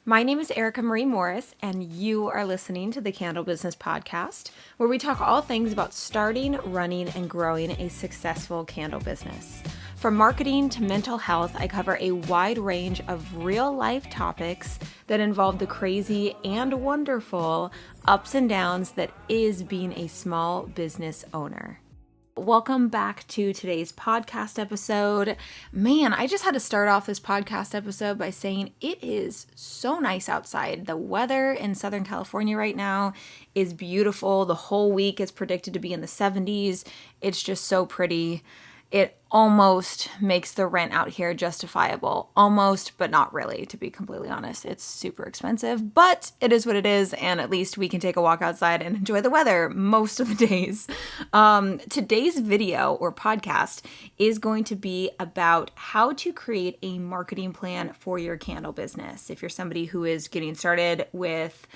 My name is Erica Marie Morris, and you are listening to the Candle Business Podcast, where we talk all things about starting, running, and growing a successful candle business. From marketing to mental health, I cover a wide range of real-life topics that involve the crazy and wonderful ups and downs that is being a small business owner. Welcome back to today's podcast episode. Man, I just had to start off this podcast episode by saying it is so nice outside. The weather in Southern California right now is beautiful. The whole week is predicted to be in the 70s. It's just so pretty. It almost makes the rent out here justifiable. Almost, but not really, to be completely honest. It's super expensive, but it is what it is, and at least we can take a walk outside and enjoy the weather most of the days. Today's video or podcast is going to be about how to create a marketing plan for your candle business. If you're somebody who is getting started with,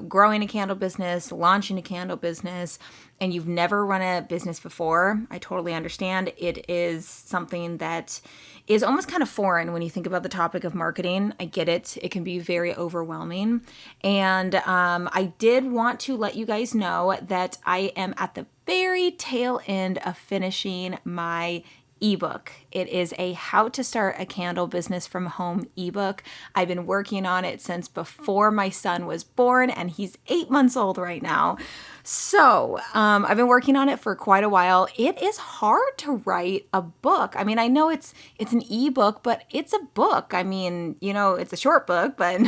growing a candle business, launching a candle business, and you've never run a business before, I totally understand. It is something that is almost kind of foreign when you think about the topic of marketing. I get it. It can be very overwhelming. And I did want to let you guys know that I am at the very tail end of finishing my ebook. It is a How to Start a Candle Business from Home ebook. I've been working on it since before my son was born, and he's 8 months old right now. So I've been working on it for quite a while. It is hard to write a book. I mean, I know it's an ebook, but it's a book. I mean, it's a short book, but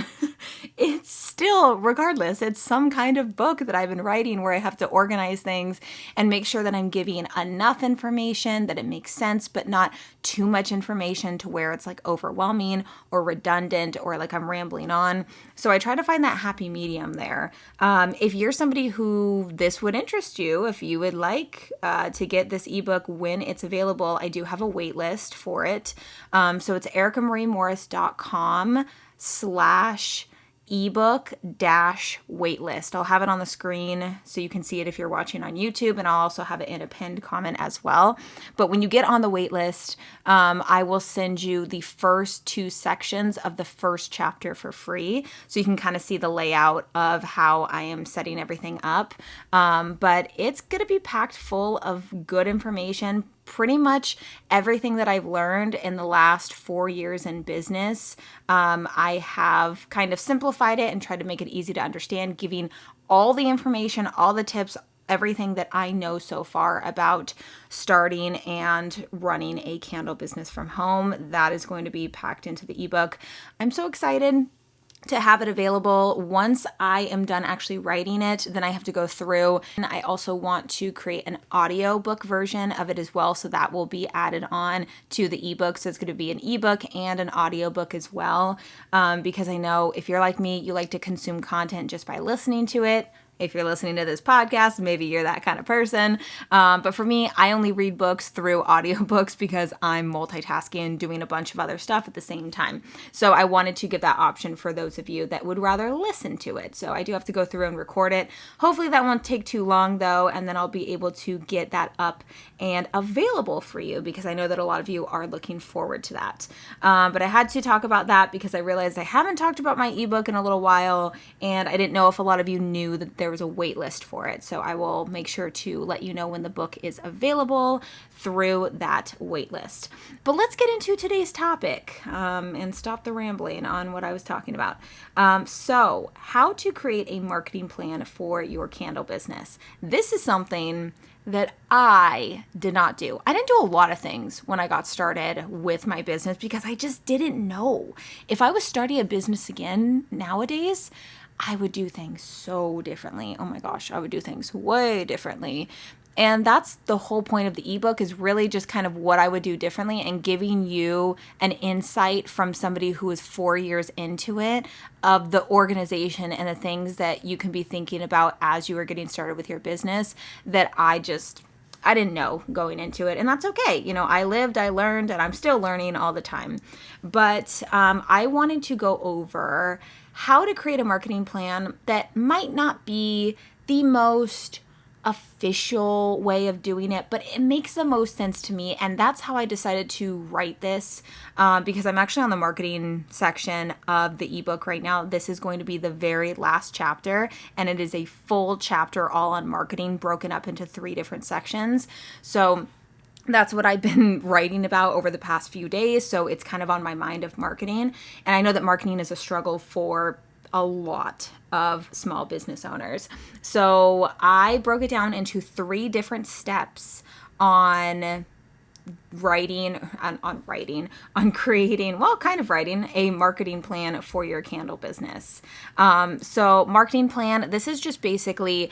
it's still, regardless, it's some kind of book that I've been writing where I have to organize things and make sure that I'm giving enough information, that it makes sense, but not too much information to where it's like overwhelming or redundant or like I'm rambling on. So I try to find that happy medium there. If you're somebody who this would interest you, if you would like to get this ebook when it's available, I do have a wait list for it. So it's ericamariemorris.com/ebook-waitlist. I'll have it on the screen so you can see it if you're watching on YouTube, and I'll also have it in a pinned comment as well. But when you get on the wait list, I will send you the first 2 sections of the first chapter for free, so you can kind of see the layout of how I am setting everything up. But it's going to be packed full of good information. Pretty much everything that I've learned in the last 4 years in business, I have kind of simplified it and tried to make it easy to understand, giving all the information, all the tips, everything that I know so far about starting and running a candle business from home. That is going to be packed into the ebook. I'm so excited to have it available. Once I am done actually writing it, then I have to go through, and I also want to create an audiobook version of it as well, so that will be added on to the ebook. So it's going to be an ebook and an audiobook as well, because I know if you're like me, you like to consume content just by listening to it. If you're listening to this podcast, maybe you're that kind of person. But for me, I only read books through audiobooks because I'm multitasking, doing a bunch of other stuff at the same time. So I wanted to give that option for those of you that would rather listen to it. So I do have to go through and record it. Hopefully that won't take too long though, and then I'll be able to get that up and available for you, because I know that a lot of you are looking forward to that. But I had to talk about that because I realized I haven't talked about my ebook in a little while, and I didn't know if a lot of you knew that there was a wait list for it. So I will make sure to let you know when the book is available through that wait list. But let's get into today's topic and stop the rambling on what I was talking about. So how to create a marketing plan for your candle business. This is something that I did not do. I didn't do a lot of things when I got started with my business because I just didn't know. If I was starting a business again nowadays, I would do things so differently. Oh my gosh, I would do things way differently. And that's the whole point of the ebook, is really just kind of what I would do differently and giving you an insight from somebody who is 4 years into it of the organization and the things that you can be thinking about as you are getting started with your business that I didn't know going into it. And that's okay. I lived, I learned, and I'm still learning all the time. But I wanted to go over how to create a marketing plan that might not be the most official way of doing it, but it makes the most sense to me. And that's how I decided to write this, because I'm actually on the marketing section of the ebook right now. This is going to be the very last chapter, and it is a full chapter all on marketing, broken up into 3 different sections. So that's what I've been writing about over the past few days. So it's kind of on my mind of marketing. And I know that marketing is a struggle for a lot of small business owners. So I broke it down into 3 different steps on writing a marketing plan for your candle business. So marketing plan, this is just basically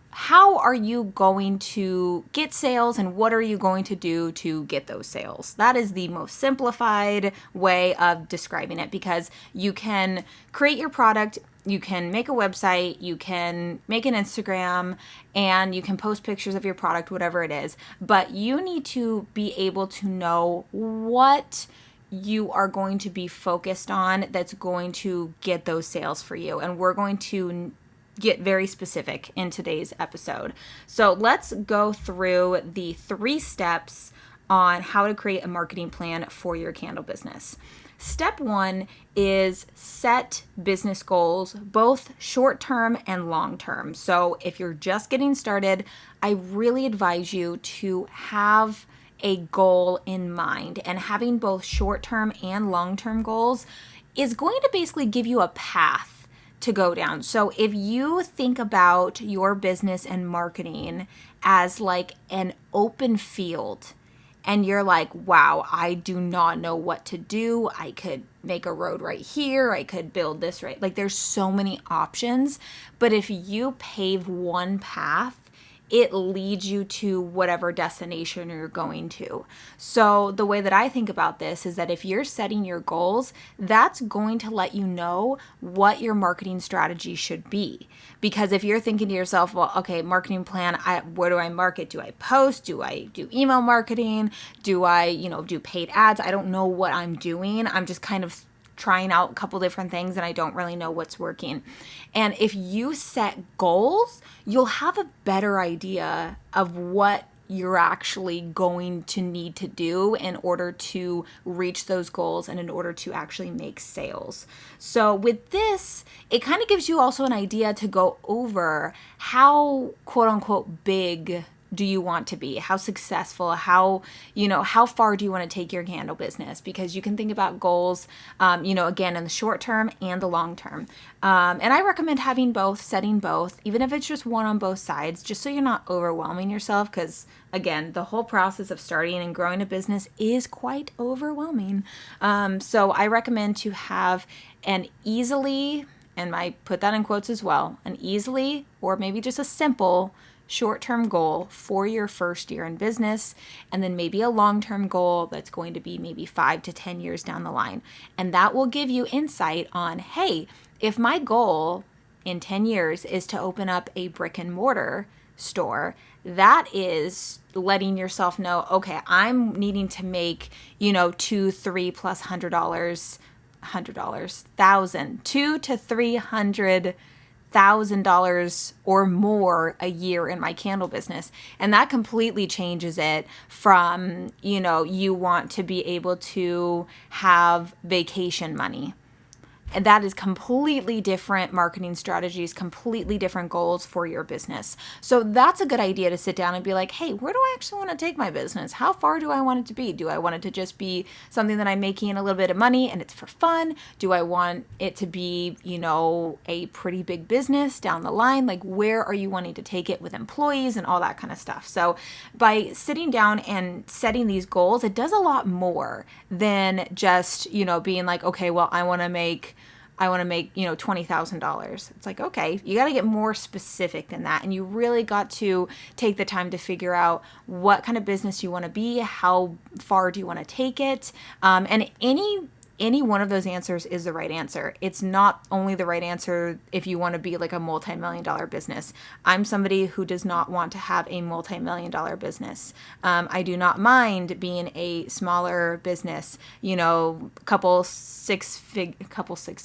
how are you going to get sales and what are you going to do to get those sales? That is the most simplified way of describing it, because you can create your product, you can make a website, you can make an Instagram, and you can post pictures of your product, whatever it is. But you need to be able to know what you are going to be focused on that's going to get those sales for you. And we're going to get very specific in today's episode. So let's go through the 3 steps on how to create a marketing plan for your candle business. Step 1 is set business goals, both short-term and long-term. So if you're just getting started, I really advise you to have a goal in mind, and having both short-term and long-term goals is going to basically give you a path to go down. So if you think about your business and marketing as like an open field, and you're like, wow, I do not know what to do. I could make a road right here. I could build this right. Like, there's so many options. But if you pave one path, it leads you to whatever destination you're going to. So the way that I think about this is that if you're setting your goals, that's going to let you know what your marketing strategy should be. Because if you're thinking to yourself, well, okay, marketing plan, where do I market? Do I post? Do I do email marketing? Do I, do paid ads? I don't know what I'm doing. I'm just kind of trying out a couple different things and I don't really know what's working. And if you set goals, you'll have a better idea of what you're actually going to need to do in order to reach those goals and in order to actually make sales. So with this, it kind of gives you also an idea to go over how quote unquote big do you want to be? How successful? How far do you want to take your candle business? Because you can think about goals, again, in the short term and the long term. And I recommend having both, setting both, even if it's just one on both sides, just so you're not overwhelming yourself. Because again, the whole process of starting and growing a business is quite overwhelming. So I recommend to have an easily, and I put that in quotes as well, an easily, or maybe just a simple short-term goal for your first year in business, and then maybe a long-term goal that's going to be maybe 5 to 10 years down the line. And that will give you insight on, hey, if my goal in 10 years is to open up a brick and mortar store, that is letting yourself know, okay, I'm needing to make, $2, $3 plus $100, $200 to $300,000 or more a year in my candle business. And that completely changes it from, you want to be able to have vacation money. And that is completely different marketing strategies, completely different goals for your business. So that's a good idea to sit down and be like, hey, where do I actually want to take my business? How far do I want it to be? Do I want it to just be something that I'm making a little bit of money and it's for fun? Do I want it to be, a pretty big business down the line? Like, where are you wanting to take it with employees and all that kind of stuff? So by sitting down and setting these goals, it does a lot more than just, being like, okay, well, I want to make $20,000. It's like, okay, you got to get more specific than that. And you really got to take the time to figure out what kind of business you want to be, how far do you want to take it. And any one of those answers is the right answer. It's not only the right answer if you want to be like a multi-million-dollar business. I'm somebody who does not want to have a multi-million-dollar business. I do not mind being a smaller business, couple six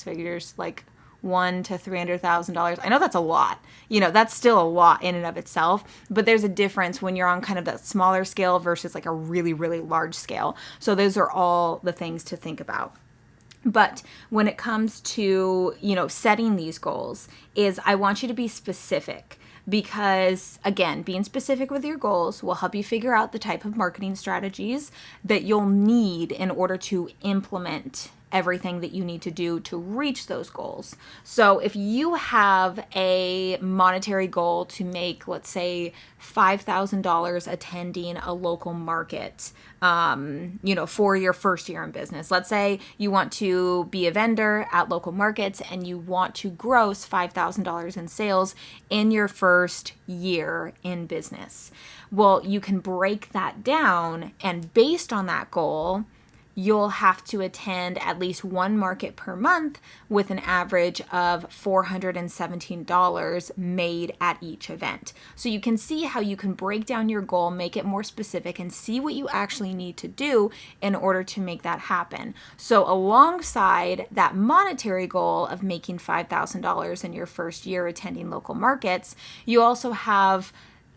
figures, like $1 to $300,000. I know that's a lot. That's still a lot in and of itself, but there's a difference when you're on kind of that smaller scale versus like a really, really large scale. So those are all the things to think about. But when it comes to, setting these goals, is I want you to be specific. Because again, being specific with your goals will help you figure out the type of marketing strategies that you'll need in order to implement everything that you need to do to reach those goals. So if you have a monetary goal to make, let's say, $5,000 attending a local market, for your first year in business. Let's say you want to be a vendor at local markets and you want to gross $5,000 in sales in your first year in business. Well, you can break that down, and based on that goal, you'll have to attend at least one market per month with an average of $417 made at each event. So you can see how you can break down your goal, make it more specific, and see what you actually need to do in order to make that happen. So alongside that monetary goal of making $5,000 in your first year attending local markets, you also have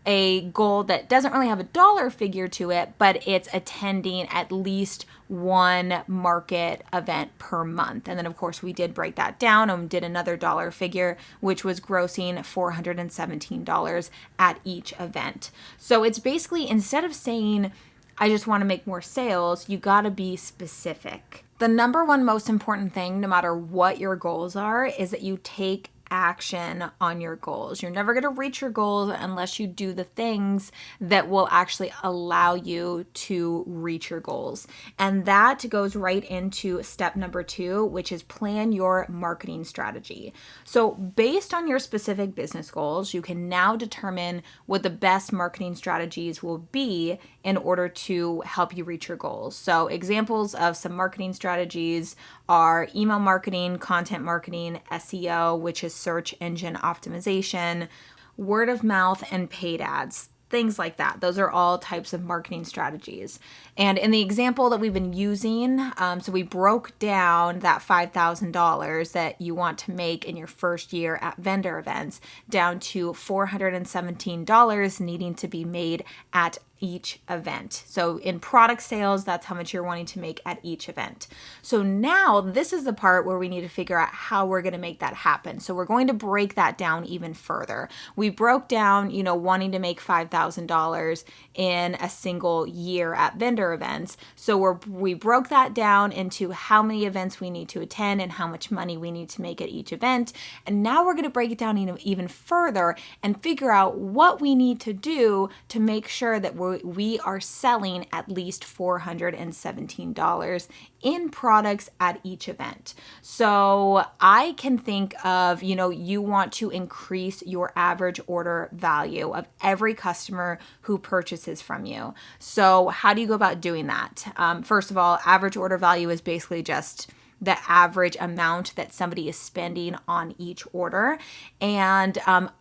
a goal that doesn't really have a dollar figure to it, but it's attending at least one market event per month. And then of course we did break that down and did another dollar figure, which was grossing $417 at each event. So it's basically, instead of saying, I just want to make more sales, you got to be specific. The number one most important thing, no matter what your goals are, is that you take action on your goals. You're never going to reach your goals unless you do the things that will actually allow you to reach your goals. And that goes right into step number 2, which is plan your marketing strategy. So based on your specific business goals, you can now determine what the best marketing strategies will be in order to help you reach your goals. So examples of some marketing strategies are email marketing, content marketing, SEO, which is search engine optimization, word of mouth, and paid ads. Things like that. Those are all types of marketing strategies. And in the example that we've been using, so we broke down that $5,000 that you want to make in your first year at vendor events down to $417 needing to be made at each event. So in product sales, that's how much you're wanting to make at each event. So now this is the part where we need to figure out how we're going to make that happen. So we're going to break that down even further. We broke down, wanting to make $5,000 in a single year at vendor events. So we broke that down into how many events we need to attend and how much money we need to make at each event. And now we're going to break it down even further and figure out what we need to do to make sure that we are selling at least $417 in products at each event. So I can think of, you want to increase your average order value of every customer who purchases from you. So how do you go about doing that? First of all, average order value is basically just the average amount that somebody is spending on each order. And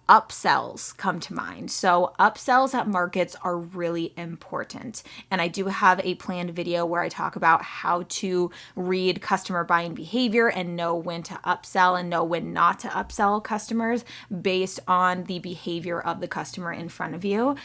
upsells come to mind. So upsells at markets are really important. And I do have a planned video where I talk about how to read customer buying behavior and know when to upsell and know when not to upsell customers based on the behavior of the customer in front of you.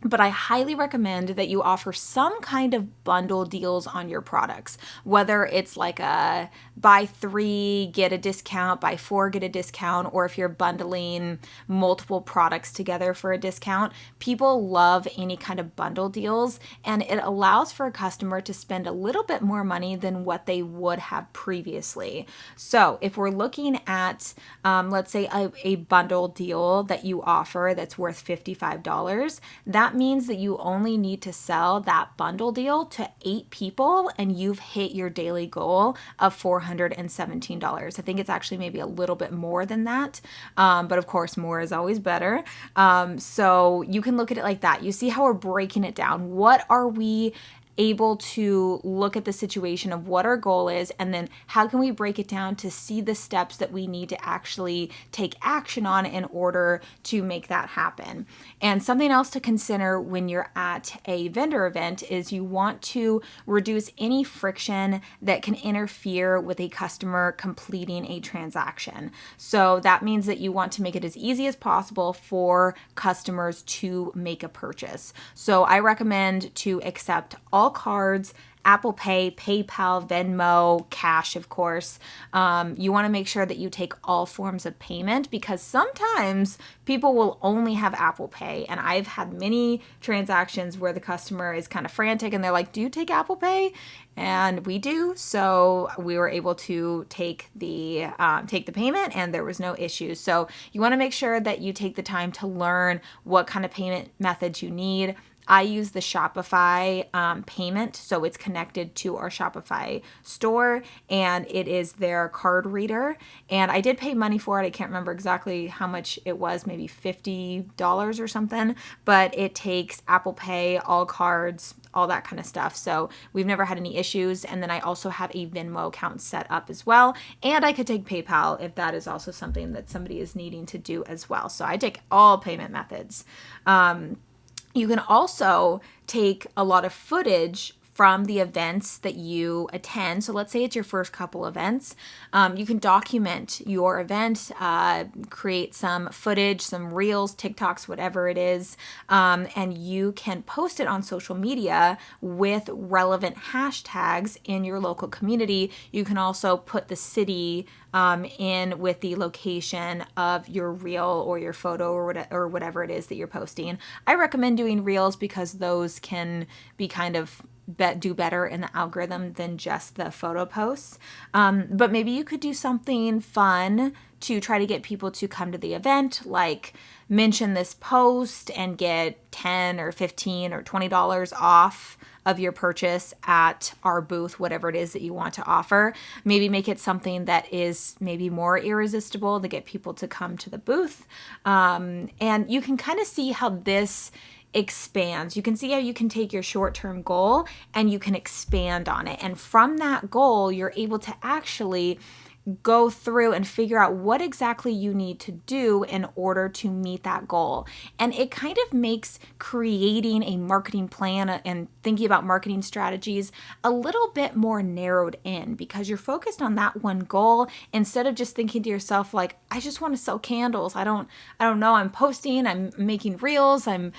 But I highly recommend that you offer some kind of bundle deals on your products, whether it's like a buy 3, get a discount, buy 4, get a discount, or if you're bundling multiple products together for a discount. People love any kind of bundle deals, and it allows for a customer to spend a little bit more money than what they would have previously. So if we're looking at, let's say a bundle deal that you offer that's worth $55, that means that you only need to sell that bundle deal to 8 people and you've hit your daily goal of $417. I think it's actually maybe a little bit more than that. But of course, more is always better. So you can look at it like that. You see how we're breaking it down. What are we able to look at the situation of what our goal is, and then how can we break it down to see the steps that we need to actually take action on in order to make that happen. And something else to consider when you're at a vendor event is you want to reduce any friction that can interfere with a customer completing a transaction. So that means that you want to make it as easy as possible for customers to make a purchase. So I recommend to accept all cards, Apple Pay, PayPal, Venmo, cash, of course. You want to make sure that you take all forms of payment, because sometimes people will only have Apple Pay. And I've had many transactions where the customer is kind of frantic and they're like, do you take Apple Pay? And we do. So we were able to take the payment and there was no issues. So you want to make sure that you take the time to learn what kind of payment methods you need. I use the Shopify payment, so it's connected to our Shopify store, and it is their card reader. And I did pay money for it. I can't remember exactly how much it was, maybe $50 or something, but it takes Apple Pay, all cards, all that kind of stuff. So we've never had any issues. And then I also have a Venmo account set up as well. And I could take PayPal if that is also something that somebody is needing to do as well. So I take all payment methods. You can also take a lot of footage from the events that you attend. So let's say it's your first couple events. You can document your event, create some footage, some reels, TikToks, whatever it is, and you can post it on social media with relevant hashtags in your local community. You can also put the city in with the location of your reel or your photo or whatever it is that you're posting. I recommend doing reels because those can be kind of do better in the algorithm than just the photo posts. But maybe you could do something fun to try to get people to come to the event, like mention this post and get 10 or 15 or $20 off of your purchase at our booth, whatever it is that you want to offer. Maybe make it something that is maybe more irresistible to get people to come to the booth. And you can kind of see how this expands. You can see how you can take your short-term goal and you can expand on it. And from that goal, you're able to actually go through and figure out what exactly you need to do in order to meet that goal. And it kind of makes creating a marketing plan and thinking about marketing strategies a little bit more narrowed in, because you're focused on that one goal instead of just thinking to yourself like, I just want to sell candles. I don't know. I'm posting, I'm making reels, I'm,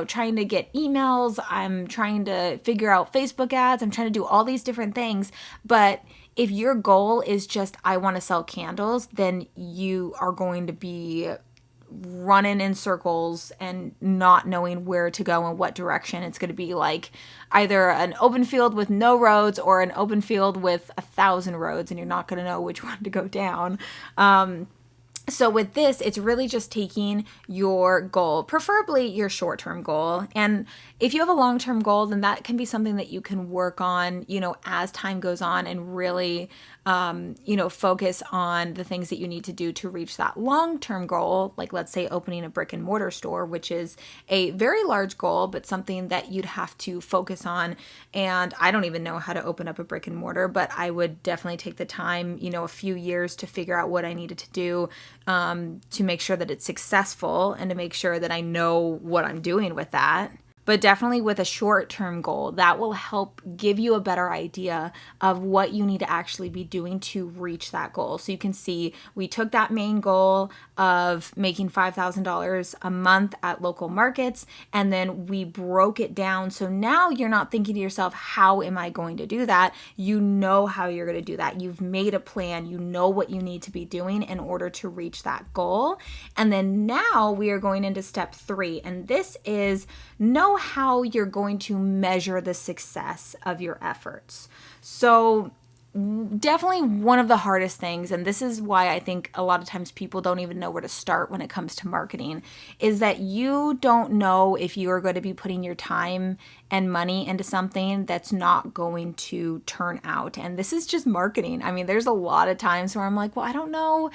trying to get emails, I'm trying to figure out Facebook ads, I'm trying to do all these different things. But if your goal is just, I want to sell candles, then you are going to be running in circles and not knowing where to go and what direction. It's going to be like either an open field with no roads or an open field with 1,000 roads, and you're not going to know which one to go down. So with this, it's really just taking your goal, preferably your short-term goal. And if you have a long-term goal, then that can be something that you can work on, as time goes on and really, focus on the things that you need to do to reach that long-term goal. Like let's say opening a brick and mortar store, which is a very large goal, but something that you'd have to focus on. And I don't even know how to open up a brick and mortar, but I would definitely take the time, a few years to figure out what I needed to do to make sure that it's successful and to make sure that I know what I'm doing with that. But definitely with a short-term goal, that will help give you a better idea of what you need to actually be doing to reach that goal. So you can see we took that main goal of making $5,000 a month at local markets, and then we broke it down. So now you're not thinking to yourself, how am I going to do that? You know how you're going to do that. You've made a plan. You know what you need to be doing in order to reach that goal. And then now we are going into step 3, and this is know how you're going to measure the success of your efforts. So definitely one of the hardest things, and this is why I think a lot of times people don't even know where to start when it comes to marketing, is that you don't know if you are going to be putting your time and money into something that's not going to turn out. And this is just marketing. I mean, there's a lot of times where I'm like, well, I don't know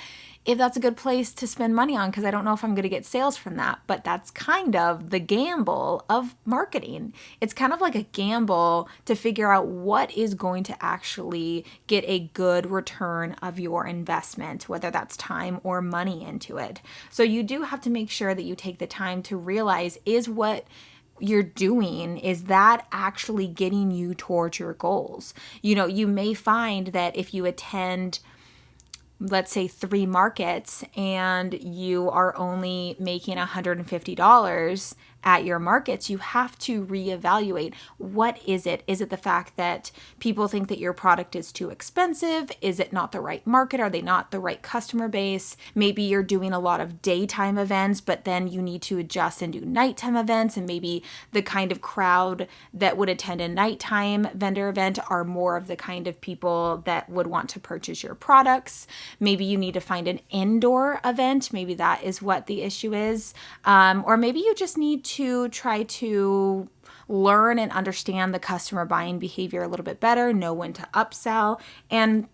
if that's a good place to spend money on because I don't know if I'm going to get sales from that. But that's kind of the gamble of marketing. It's kind of like a gamble to figure out what is going to actually get a good return of your investment, whether that's time or money into it. So you do have to make sure that you take the time to realize, is what you're doing, is that actually getting you towards your goals? You may find that if you attend, let's say, 3 markets and you are only making $150 at your markets, you have to reevaluate, what is it? Is it the fact that people think that your product is too expensive? Is it not the right market? Are they not the right customer base? Maybe you're doing a lot of daytime events, but then you need to adjust and do nighttime events, and maybe the kind of crowd that would attend a nighttime vendor event are more of the kind of people that would want to purchase your products. Maybe you need to find an indoor event. Maybe that is what the issue is. Or maybe you just need to try to learn and understand the customer buying behavior a little bit better, know when to upsell. And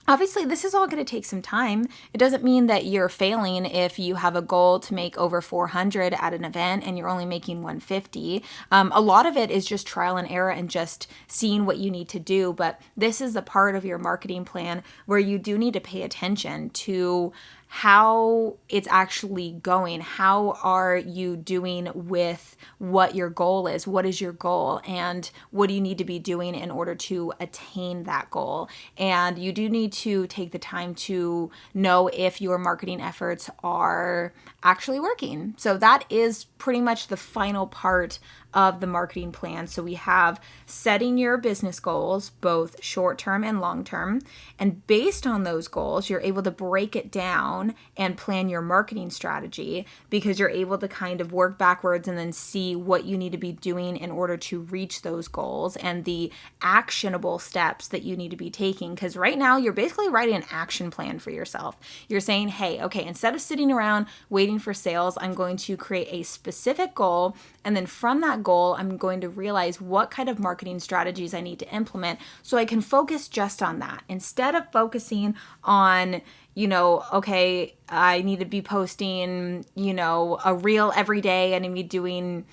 obviously, this is all going to take some time. It doesn't mean that you're failing if you have a goal to make over 400 at an event and you're only making 150. A lot of it is just trial and error and just seeing what you need to do. But this is the part of your marketing plan where you do need to pay attention to how it's actually going. How are you doing with what your goal is? What is your goal? And what do you need to be doing in order to attain that goal? And you do need to take the time to know if your marketing efforts are actually working. So that is pretty much the final part of the marketing plan. So we have setting your business goals, both short-term and long-term. And based on those goals, you're able to break it down and plan your marketing strategy, because you're able to kind of work backwards and then see what you need to be doing in order to reach those goals and the actionable steps that you need to be taking. Because right now you're basically writing an action plan for yourself. You're saying, hey, okay, instead of sitting around waiting for sales, I'm going to create a specific goal. And then from that goal, I'm going to realize what kind of marketing strategies I need to implement so I can focus just on that. Instead of focusing on, okay, I need to be posting, a reel every day and I need to be doing,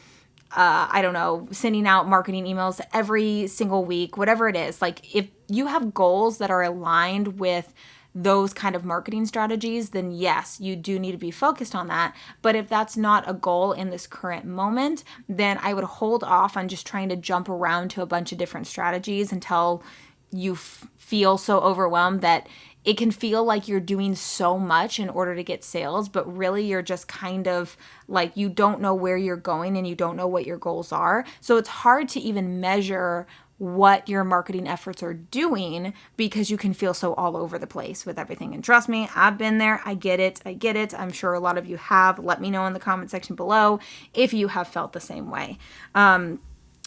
sending out marketing emails every single week, whatever it is. Like, if you have goals that are aligned with those kind of marketing strategies, then yes, you do need to be focused on that. But if that's not a goal in this current moment, then I would hold off on just trying to jump around to a bunch of different strategies until you feel so overwhelmed that it can feel like you're doing so much in order to get sales, but really you're just kind of like, you don't know where you're going and you don't know what your goals are. So it's hard to even measure what your marketing efforts are doing because you can feel so all over the place with everything. And trust me, I've been there. I get it. I'm sure a lot of you have. Let me know in the comment section below if you have felt the same way.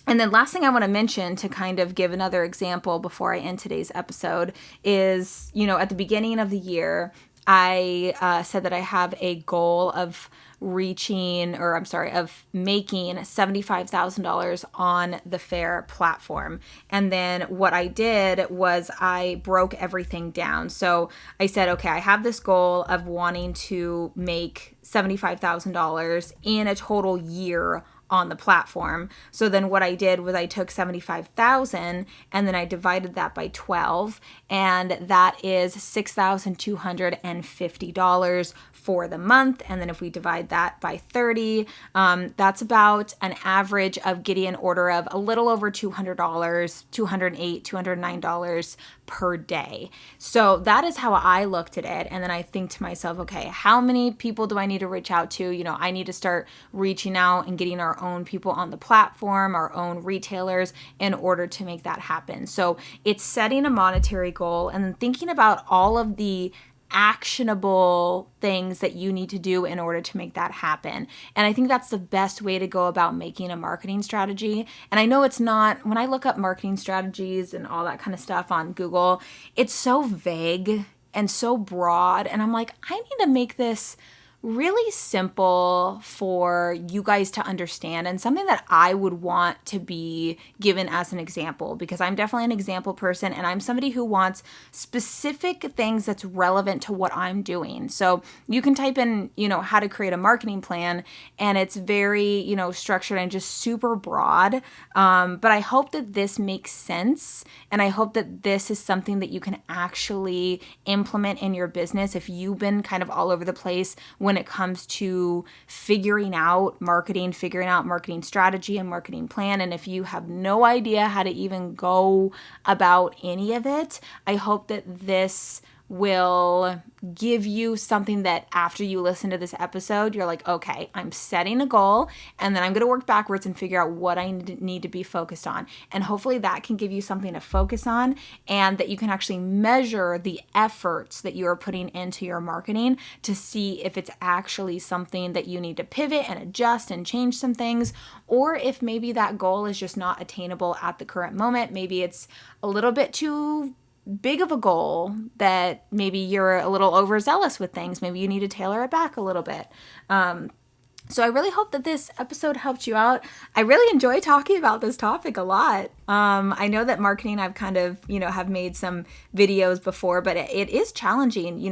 And then last thing I want to mention, to kind of give another example before I end today's episode, is, at the beginning of the year, I said that I have a goal of making $75,000 on the Fair platform. And then what I did was I broke everything down. So I said, okay, I have this goal of wanting to make $75,000 in a total year on the platform. So then what I did was I took 75,000 and then I divided that by 12, and that is $6,250 for the month. And then if we divide that by 30, that's about an average of getting an order of a little over $200, $208, $209 per day. So that is how I looked at it. And then I think to myself, okay, how many people do I need to reach out to? I need to start reaching out and getting our own people on the platform, our own retailers, in order to make that happen. So it's setting a monetary goal and then thinking about all of the actionable things that you need to do in order to make that happen. And I think that's the best way to go about making a marketing strategy. And I know it's not, when I look up marketing strategies and all that kind of stuff on Google, it's so vague and so broad. And I'm like, I need to make this really simple for you guys to understand, and something that I would want to be given as an example, because I'm definitely an example person, and I'm somebody who wants specific things that's relevant to what I'm doing. So you can type in, how to create a marketing plan, and it's very, structured and just super broad. But I hope that this makes sense, and I hope that this is something that you can actually implement in your business if you've been kind of all over the place when it comes to figuring out marketing strategy and marketing plan. And if you have no idea how to even go about any of it, I hope that this will give you something that after you listen to this episode, you're like, okay, I'm setting a goal, and then I'm going to work backwards and figure out what I need to be focused on. And hopefully that can give you something to focus on, and that you can actually measure the efforts that you are putting into your marketing to see if it's actually something that you need to pivot and adjust and change some things, or if maybe that goal is just not attainable at the current moment. Maybe it's a little bit too big of a goal, that maybe you're a little overzealous with things. Maybe you need to tailor it back a little bit. So I really hope that this episode helped you out. I really enjoy talking about this topic a lot. I know that marketing, I've kind of, have made some videos before, but it is challenging,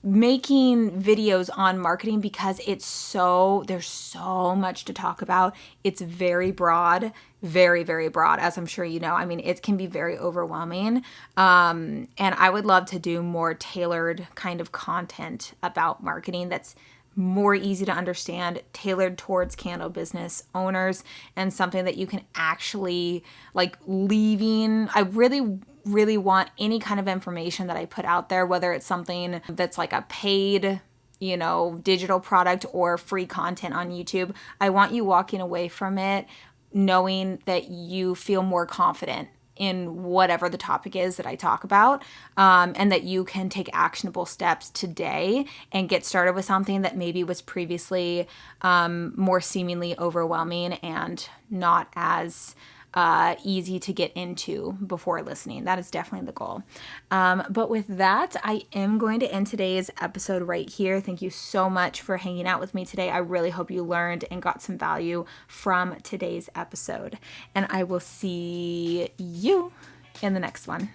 making videos on marketing, because there's so much to talk about. It's very broad, very, very broad, as I'm sure you know. I mean, it can be very overwhelming. And I would love to do more tailored kind of content about marketing that's more easy to understand, tailored towards candle business owners, and something that you can actually I really want any kind of information that I put out there, whether it's something that's like a paid, digital product or free content on YouTube. I want you walking away from it knowing that you feel more confident in whatever the topic is that I talk about, and that you can take actionable steps today and get started with something that maybe was previously more seemingly overwhelming and not as easy to get into before listening. That is definitely the goal. But with that, I am going to end today's episode right here. Thank you so much for hanging out with me today. I really hope you learned and got some value from today's episode. And I will see you in the next one.